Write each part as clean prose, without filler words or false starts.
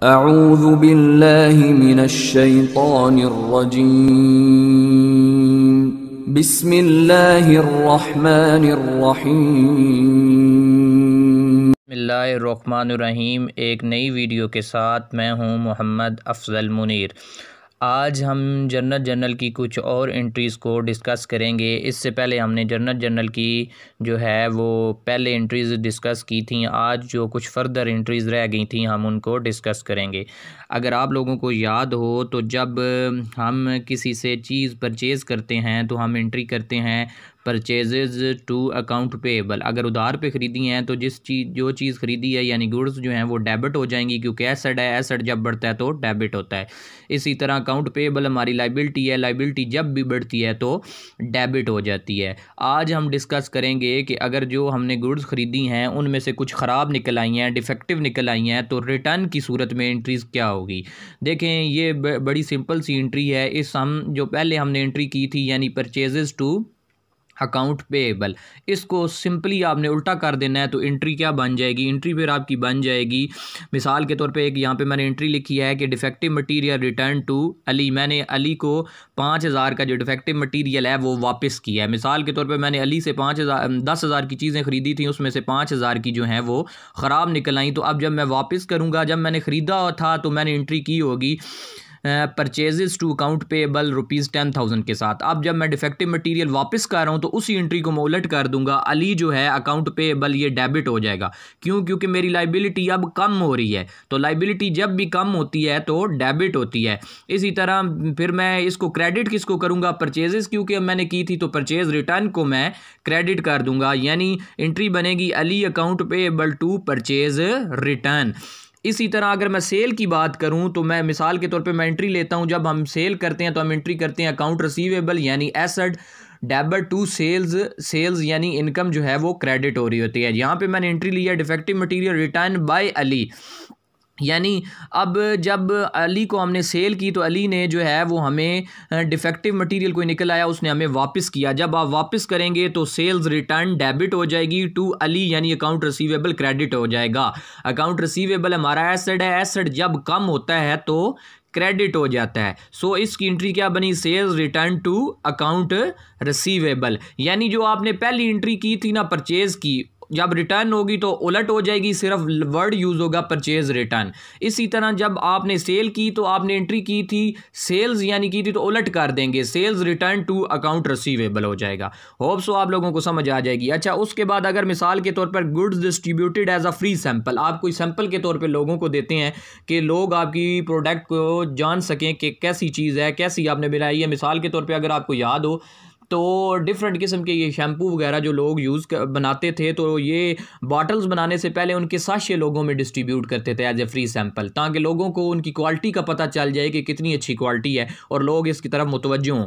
अऊज़ु बिल्लाहि मिनश्शैतानिर्रजीम। बिस्मिल्लाहिर्रहमानिर्रहीम। बिस्मिल्लाहिर्रहमानिर्रहीम। एक नई वीडियो के साथ मैं हूं मोहम्मद अफजल मुनीर। आज हम जर्नल की कुछ और एंट्रीज़ को डिस्कस करेंगे। इससे पहले हमने जर्नल की जो है वो पहले एंट्रीज़ डिस्कस की थी। आज जो कुछ फ़र्दर एंट्रीज़ रह गई थी हम उनको डिस्कस करेंगे। अगर आप लोगों को याद हो तो जब हम किसी से चीज़ परचेज़ करते हैं तो हम एंट्री करते हैं परचेजेज़ टू अकाउंट पेएबल। अगर उधार पे ख़रीदी हैं तो जो चीज़ ख़रीदी है यानी गुड्स जो हैं वो डेबिट हो जाएंगी, क्योंकि एसेट है, एसेट जब बढ़ता है तो डेबिट होता है। इसी तरह अकाउंट पेएबल हमारी लाइबिलिटी है, लाइबिलिटी जब भी बढ़ती है तो डेबिट हो जाती है। आज हम डिस्कस करेंगे कि अगर जो हमने गुड्स ख़रीदी हैं उनमें से कुछ ख़राब निकल आई हैं, डिफेक्टिव निकल आई हैं, तो रिटर्न की सूरत में एंट्रीज़ क्या होगी। देखें, ये बड़ी सिंपल सी एंट्री है। इस हम जो पहले हमने एंट्री की थी यानी परचेजेज़ टू अकाउंट पेएबल, इसको सिंपली आपने उल्टा कर देना है तो एंट्री क्या बन जाएगी। एंट्री फिर आपकी बन जाएगी, मिसाल के तौर पे एक यहाँ पे मैंने एंट्री लिखी है कि defective material return to Ali. मैंने अली को 5000 का जो डिफेक्टिव मटेरियल है वो वापस किया है। मिसाल के तौर पे मैंने अली से 10,000 की चीज़ें ख़रीदी थी, उसमें से 5000 की जो हैं वो ख़राब निकल आई। तो अब जब मैं वापस करूँगा, जब मैंने ख़रीदा था तो मैंने एंट्री की होगी परचेजेस टू अकाउंट पेएबल ₹10,000 के साथ। अब जब मैं डिफेक्टिव मटेरियल वापस कर रहा हूँ तो उसी एंट्री को मैं उलट कर दूंगा। अली जो है अकाउंट पेएबल ये डेबिट हो जाएगा। क्यों? क्योंकि मेरी लाइबिलिटी अब कम हो रही है, तो लाइबिलिटी जब भी कम होती है तो डेबिट होती है। इसी तरह फिर मैं इसको क्रेडिट किसको करूँगा, परचेजेस क्योंकि मैंने की थी तो परचेज रिटर्न को मैं क्रेडिट कर दूंगा, यानी एंट्री बनेगी Ali account payable to purchase return. इसी तरह अगर मैं सेल की बात करूं तो मैं मिसाल के तौर पे मैं एंट्री लेता हूं, जब हम सेल करते हैं तो हम एंट्री करते हैं अकाउंट रिसीवेबल यानी एसेट डेबिट टू सेल्स यानी इनकम जो है वो क्रेडिट हो रही होती है। यहाँ पे मैंने एंट्री लिया defective material return by Ali, यानी अब जब अली को हमने सेल की तो अली ने जो है वो हमें डिफेक्टिव मटेरियल कोई निकल आया उसने हमें वापस किया। जब आप वापस करेंगे तो सेल्स रिटर्न डेबिट हो जाएगी टू अली, यानी अकाउंट रिसीवेबल क्रेडिट हो जाएगा। अकाउंट रिसीवेबल हमारा एसेट है, एसेट जब कम होता है तो क्रेडिट हो जाता है। सो इसकी एंट्री क्या बनी, sales return to account receivable. यानी जो आपने पहली एंट्री की थी ना परचेज की, जब रिटर्न होगी तो उलट हो जाएगी, सिर्फ वर्ड यूज़ होगा परचेज रिटर्न। इसी तरह जब आपने सेल की तो आपने एंट्री की थी सेल्स यानी की थी तो उलट कर देंगे, sales return to account receivable हो जाएगा। होप सो आप लोगों को समझ आ जाएगी। अच्छा, उसके बाद अगर मिसाल के तौर पर goods distributed as a free sample, आप कोई सैंपल के तौर पर लोगों को देते हैं कि लोग आपकी प्रोडक्ट को जान सकें कि कैसी चीज़ है, कैसी आपने बनाई है। मिसाल के तौर पर अगर आपको याद हो तो डिफरेंट किस्म के ये शैम्पू वगैरह जो लोग बनाते थे, तो ये बॉटल्स बनाने से पहले उनके साशे लोगों में डिस्ट्रीब्यूट करते थे एज ए फ्री सैंपल, ताकि लोगों को उनकी क्वालिटी का पता चल जाए कि कितनी अच्छी क्वालिटी है और लोग इसकी तरफ मुतवज्जो हों।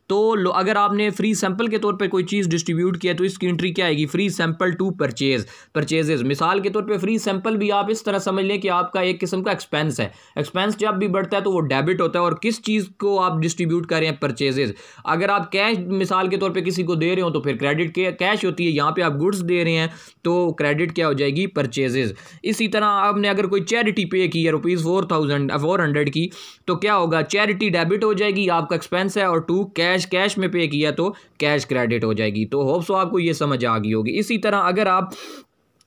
तो अगर आपने फ्री सैंपल के तौर पे कोई चीज़ डिस्ट्रीब्यूट किया तो इसकी एंट्री क्या आएगी, फ्री सैंपल टू परचेजेस। मिसाल के तौर पे फ्री सैंपल भी आप इस तरह समझ लें कि आपका एक किस्म का एक्सपेंस है। एक्सपेंस जब भी बढ़ता है तो वो डेबिट होता है, और किस चीज़ को आप डिस्ट्रीब्यूट कर रहे हैं, परचेजेस। अगर आप कैश मिसाल के तौर पर किसी को दे रहे हो तो फिर क्रेडिट कैश होती है, यहाँ पर आप गुड्स दे रहे हैं तो क्रेडिट क्या हो जाएगी, परचेजेस। इसी तरह आपने अगर कोई चैरिटी पे की है ₹400 की, तो क्या होगा, चैरिटी डेबिट हो जाएगी, आपका एक्सपेंस है, और टू कैश में पे किया तो कैश क्रेडिट हो जाएगी। तो होप सो आपको ये समझ आ गई होगी। इसी तरह अगर आप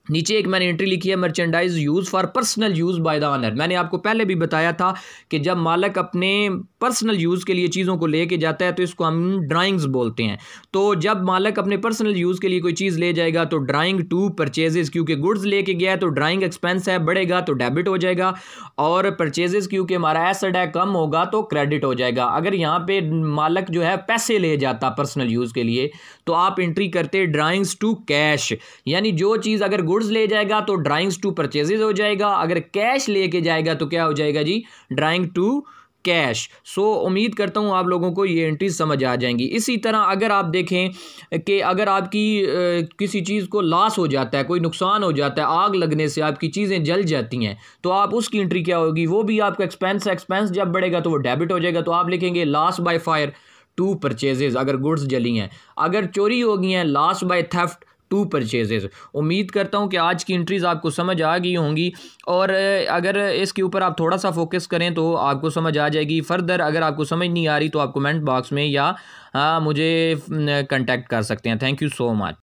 नीचे एक मैंने एंट्री लिखी है merchandise use for personal use by the owner. मैंने आपको पहले भी बताया था कि जब मालिक अपने पर्सनल यूज़ के लिए चीज़ों को लेके जाता है तो इसको हम ड्राइंग्स बोलते हैं। तो जब मालिक अपने पर्सनल यूज़ के लिए कोई चीज़ ले जाएगा तो ड्राइंग टू परचेजेस, क्योंकि गुड्स लेके गया है तो ड्राइंग एक्सपेंस है, बढ़ेगा तो डेबिट हो जाएगा, और परचेजेस क्योंकि हमारा एसेट है कम होगा तो क्रेडिट हो जाएगा। अगर यहाँ पे मालिक जो है पैसे ले जाता पर्सनल यूज़ के लिए तो आप एंट्री करते ड्राइंग्स टू कैश, यानी जो चीज़ अगर गुड्स ले जाएगा तो ड्राइंग्स टू परचेजेस हो जाएगा, अगर कैश लेके जाएगा तो क्या हो जाएगा जी, ड्राइंग टू कैश। सो उम्मीद करता हूँ आप लोगों को ये एंट्रीज समझ आ जाएंगी। इसी तरह अगर आप देखें कि अगर आपकी किसी चीज़ को लॉस हो जाता है, कोई नुकसान हो जाता है, आग लगने से आपकी चीज़ें जल जाती हैं, तो आप उसकी एंट्री क्या होगी, वो भी आपका एक्सपेंस है, एक्सपेंस जब बढ़ेगा तो वो डेबिट हो जाएगा, तो आप लिखेंगे loss by fire to purchases अगर गुड्स जली हैं। अगर चोरी हो गई हैं, लॉस बाय थेफ्ट 2 परचेजेस। उम्मीद करता हूँ कि आज की एंट्रीज़ आपको समझ आ गई होंगी, और अगर इसके ऊपर आप थोड़ा सा फोकस करें तो आपको समझ आ जाएगी। फर्दर अगर आपको समझ नहीं आ रही तो आप कमेंट बॉक्स में या मुझे कांटेक्ट कर सकते हैं। Thank you so much.